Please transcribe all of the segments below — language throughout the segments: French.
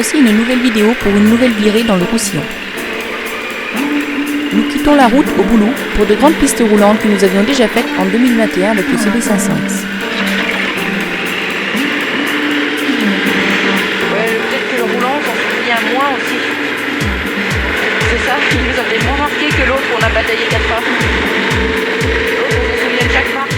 Voici une nouvelle vidéo pour une nouvelle virée dans le Roussillon. Nous quittons la route au boulot pour de grandes pistes roulantes que nous avions déjà faites en 2021 avec le CB500X. Ouais, peut-être que le roulant s'en souvient moins aussi. C'est ça qui nous a fait moins marqué que l'autre où on a bataillé 4 fois. L'autre, on se souvient de chaque marque.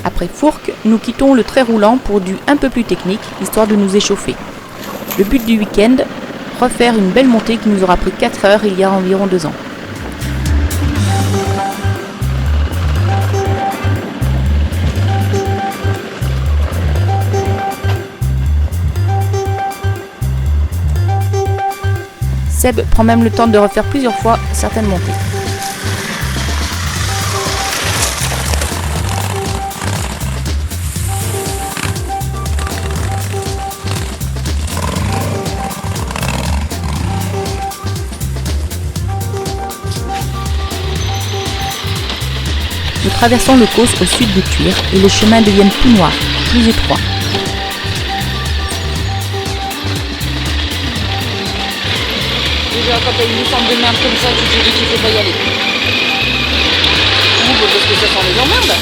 Après Fourques, nous quittons le très roulant pour du un peu plus technique, histoire de nous échauffer. Le but du week-end, refaire une belle montée qui nous aura pris 4 heures il y a environ 2 ans. Seb prend même le temps de refaire plusieurs fois certaines montées. Nous traversons le Causse au sud de Tuire et les chemins deviennent plus noirs, plus étroits. Déjà, quand t'as une descente de merde comme ça, tu te dis qu'il faut pas y aller. Ouh, parce que ça sent les emmerdes.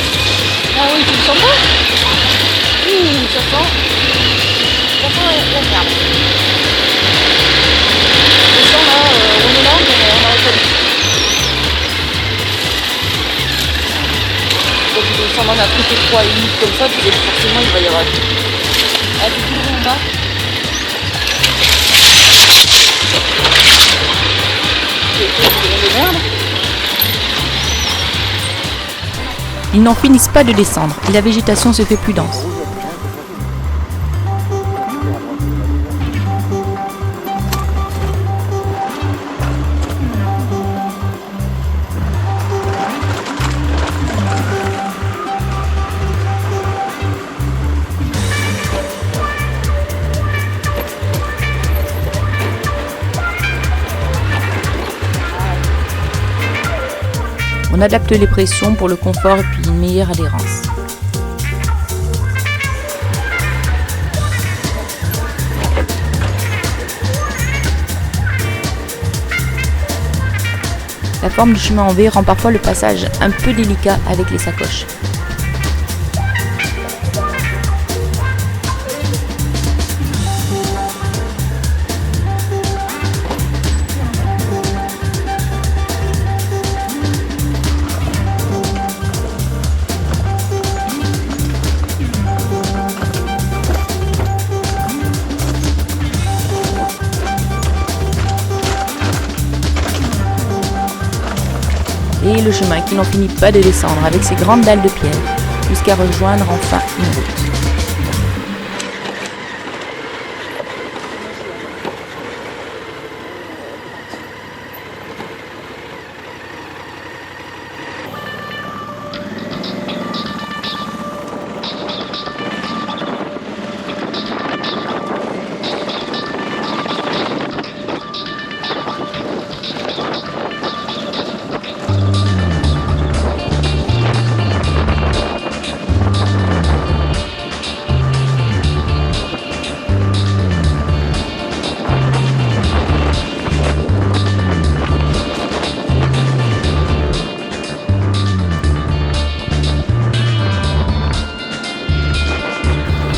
Ah oui, tu le sens pas? Ça sent la merde. Le sang là, on est là, mais on n'arrête pas du tout. Quand tu descends dans un truc étroit et humide comme ça, tu sais que forcément il va y avoir... Ah, tu tout en bas. Ils n'en finissent pas de descendre et la végétation se fait plus dense. On adapte les pressions pour le confort et puis une meilleure adhérence. La forme du chemin en V rend parfois le passage un peu délicat avec les sacoches. Et le chemin qui n'en finit pas de descendre avec ses grandes dalles de pierre, jusqu'à rejoindre enfin une route.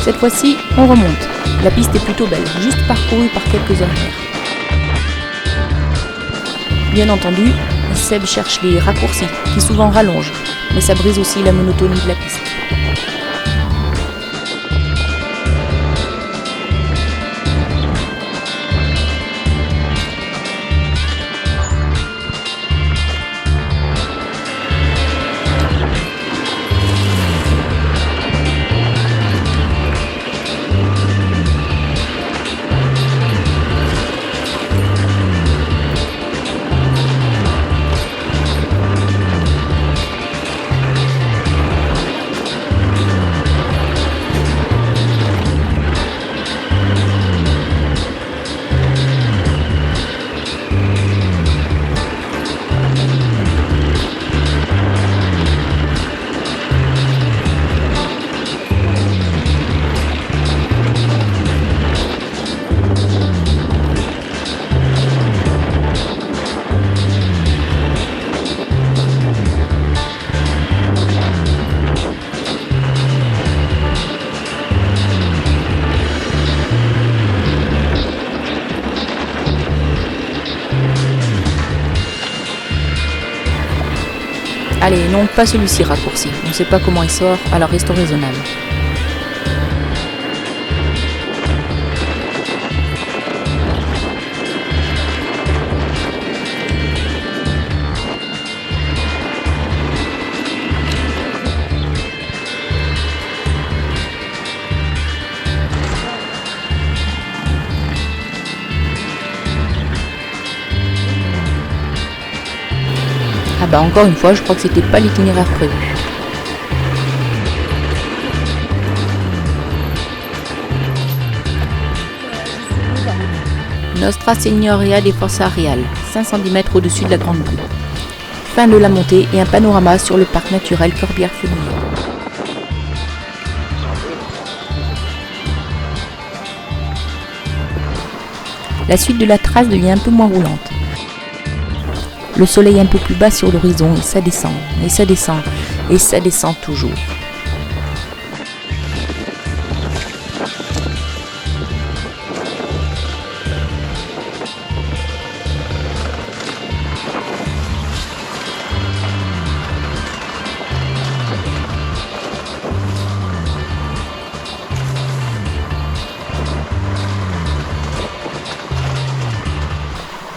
Cette fois-ci, on remonte. La piste est plutôt belle, juste parcourue par quelques heures. Bien entendu, Seb cherche les raccourcis, qui souvent rallongent, mais ça brise aussi la monotonie de la piste. Allez, non, pas celui-ci raccourci. On ne sait pas comment il sort, alors restons raisonnables. Ah bah encore une fois, je crois que c'était pas l'itinéraire prévu. Nostra Signoria des Fossa Real, 510 mètres au-dessus de la Grande Boucle. Fin de la montée et un panorama sur le parc naturel Corbière-Fenouillet. La suite de la trace devient un peu moins roulante. Le soleil un peu plus bas sur l'horizon et ça descend, et ça descend, et ça descend toujours.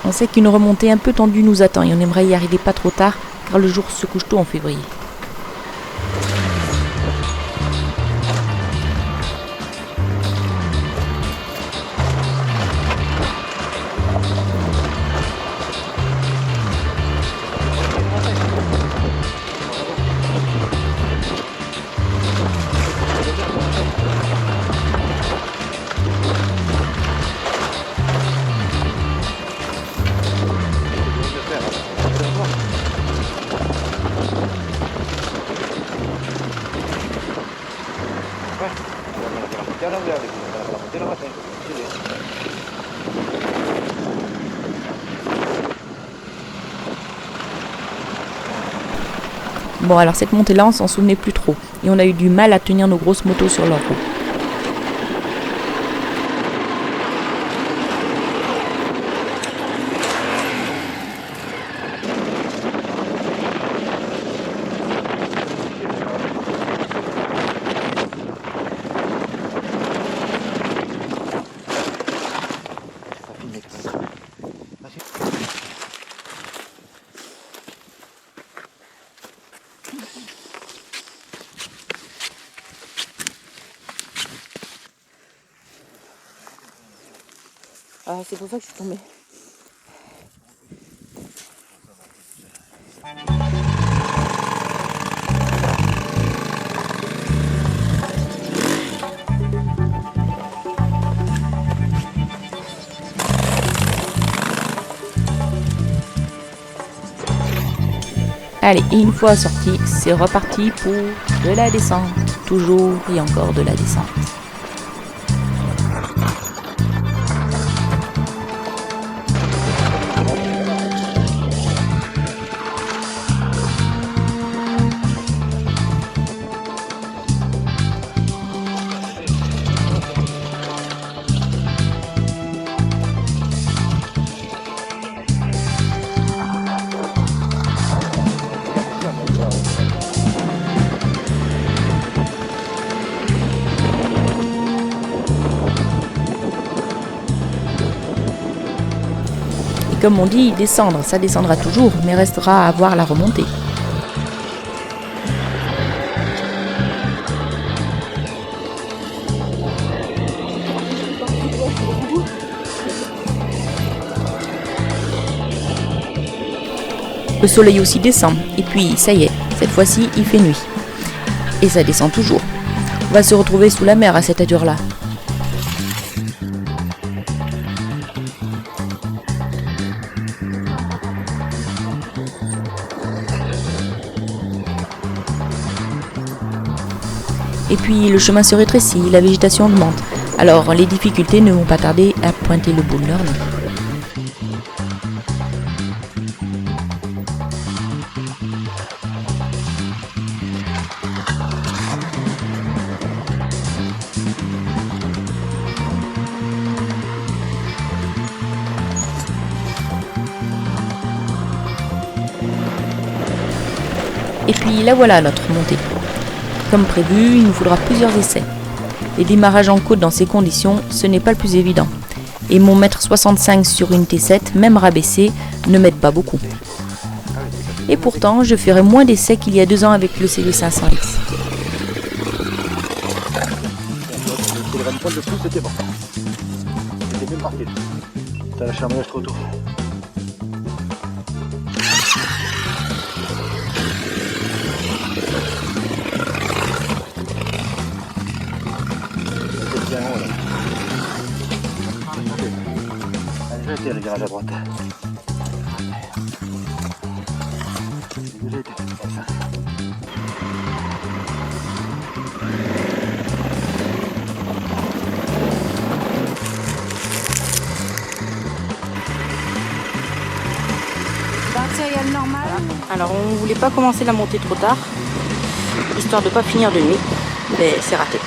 On sait qu'une remontée un peu tendue nous attend et on aimerait y arriver pas trop tard car le jour se couche tôt en février. Bon alors cette montée-là on s'en souvenait plus trop et on a eu du mal à tenir nos grosses motos sur leur roue. Ah, c'est pour ça que je suis tombée. Allez, et une fois sorti, c'est reparti pour de la descente. Toujours et encore de la descente. Comme on dit, descendre, ça descendra toujours, mais restera à voir la remontée. Le soleil aussi descend, et puis ça y est, cette fois-ci il fait nuit. Et ça descend toujours. On va se retrouver sous la mer à cette allure-là. Et puis le chemin se rétrécit, la végétation augmente. Alors les difficultés ne vont pas tarder à pointer le bout de leur nez. Et puis la voilà notre montée. Comme prévu, il nous faudra plusieurs essais. Les démarrages en côte dans ces conditions, ce n'est pas le plus évident. Et mon 1,65 m sur une T7, même rabaissée, ne m'aide pas beaucoup. Et pourtant, je ferai moins d'essais qu'il y a 2 ans avec le CV500X. C'était bon. C'était bien marqué. T'as lâché un maillage trop tôt. C'est bien haut là. Allez, j'ai été le virage à droite. J'ai été comme ça. Alors on voulait pas commencer la montée trop tard, histoire de pas finir de nuit, mais c'est raté.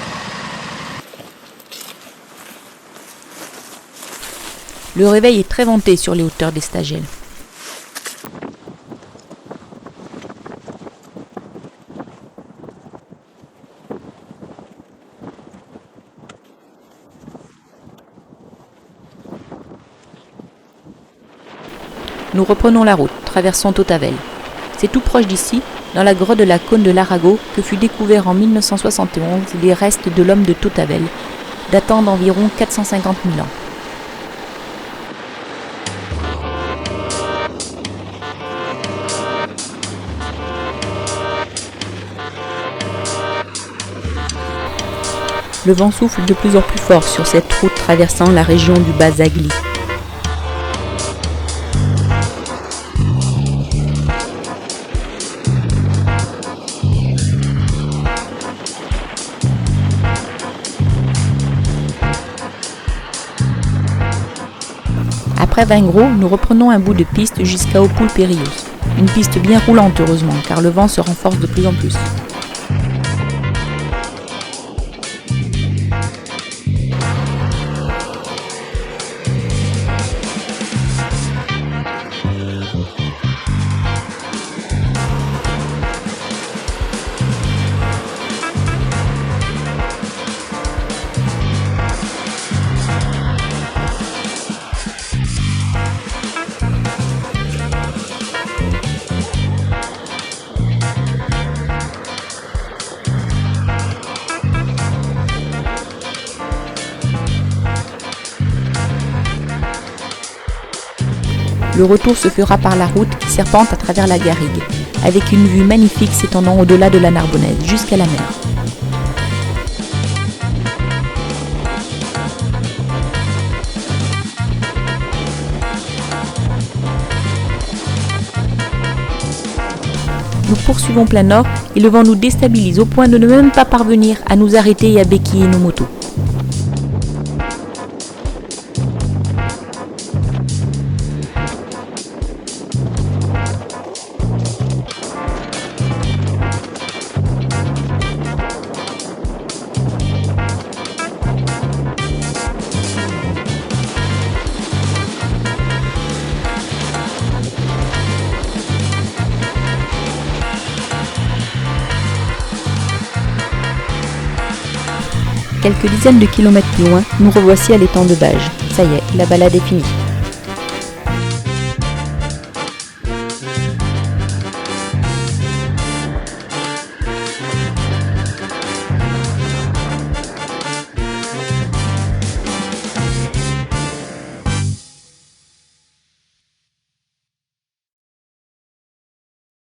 Le réveil est très vanté sur les hauteurs des Stagelles. Nous reprenons la route, traversons Tautavel. C'est tout proche d'ici, dans la grotte de la Cône de l'Arago, que fut découvert en 1971 les restes de l'homme de Tautavel, datant d'environ 450 000 ans. Le vent souffle de plus en plus fort sur cette route traversant la région du Bas-Zagli. Après Vingros, nous reprenons un bout de piste jusqu'à Opoules-Périos. Une piste bien roulante heureusement, car le vent se renforce de plus en plus. Le retour se fera par la route qui serpente à travers la garrigue, avec une vue magnifique s'étendant au-delà de la Narbonnaise, jusqu'à la mer. Nous poursuivons plein nord et le vent nous déstabilise au point de ne même pas parvenir à nous arrêter et à béquiller nos motos. Quelques dizaines de kilomètres plus loin, nous revoici à l'étang de Bages. Ça y est, la balade est finie.